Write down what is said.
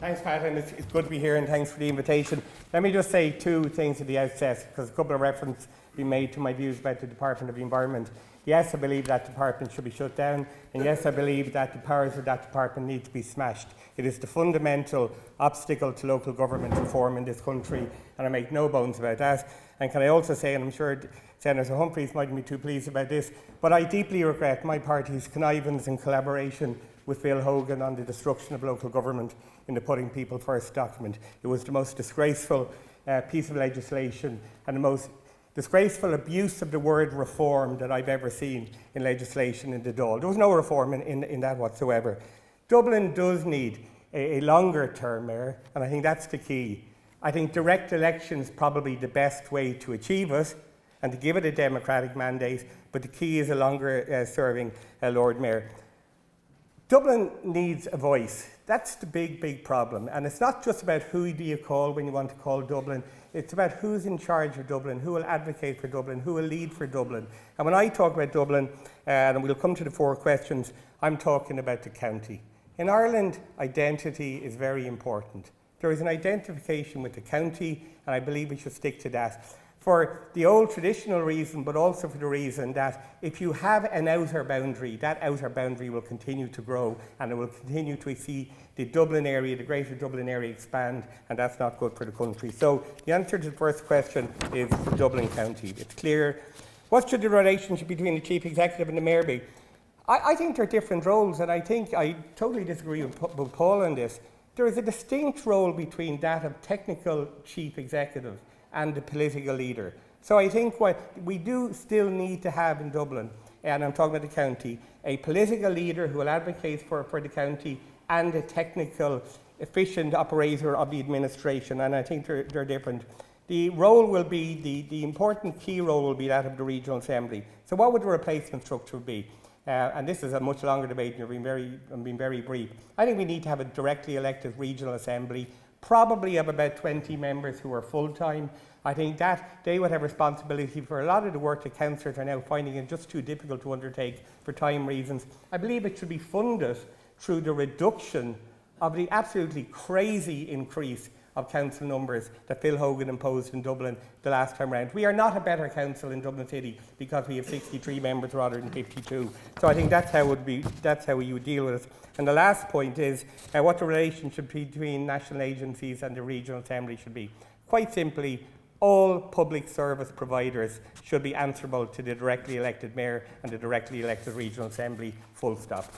Thanks, Pat, and it's good to be here, and thanks for the invitation. Let me just say two things at the outset, because a couple of references have been made to my views about the Department of the Environment. Yes, I believe that department should be shut down, and yes, I believe that the powers of that department need to be smashed. It is the fundamental obstacle to local government reform in this country, and I make no bones about that. And can I also say, and I'm sure Senator Humphreys mightn't be too pleased about this, but I deeply regret my party's connivance and collaboration with Phil Hogan on the destruction of local government in the Putting People First document. It was the most disgraceful piece of legislation and the most disgraceful abuse of the word reform that I've ever seen in legislation in the Dáil. There was no reform in that whatsoever. Dublin does need a longer term mayor, and I think that's the key. I think direct election is probably the best way to achieve it and to give it a democratic mandate, but the key is a longer serving Lord Mayor. Dublin needs a voice. That's the big problem. And it's not just about who do you call when you want to call Dublin. It's about who's in charge of Dublin, who will advocate for Dublin, who will lead for Dublin. And when I talk about Dublin, and we'll come to the 4 questions, I'm talking about the county. In Ireland, identity is very important. There is an identification with the county, and I believe we should stick to that. For the old traditional reason, but also for the reason that if you have an outer boundary, that outer boundary will continue to grow, and it will continue to see the Dublin area, the greater Dublin area expand, and that's not good for the country. So the answer to the first question is Dublin County. It's clear. What should the relationship between the Chief Executive and the Mayor be? I think there are different roles, and I think I totally disagree with Paul on this. There is a distinct role between that of technical Chief Executive and the political leader. So I think what we do still need to have in Dublin, and I'm talking about the county, a political leader who will advocate for the county and a technical, efficient operator of the administration, and I think they're different. The role will be, the important key role will be that of the Regional Assembly. So what would the replacement structure be? And this is a much longer debate, and I'm being very brief. I think we need to have a directly elected Regional Assembly, probably of about 20 members who are full-time. I think that they would have responsibility for a lot of the work that councillors are now finding it just too difficult to undertake for time reasons. I believe it should be funded through the reduction of the absolutely crazy increase of council numbers that Phil Hogan imposed in Dublin the last time round. We are not a better council in Dublin City because we have 63 members rather than 52. So I think that's how you would deal with it. And the last point is what the relationship between national agencies and the Regional Assembly should be. Quite simply, all public service providers should be answerable to the directly elected Mayor and the directly elected Regional Assembly, full stop.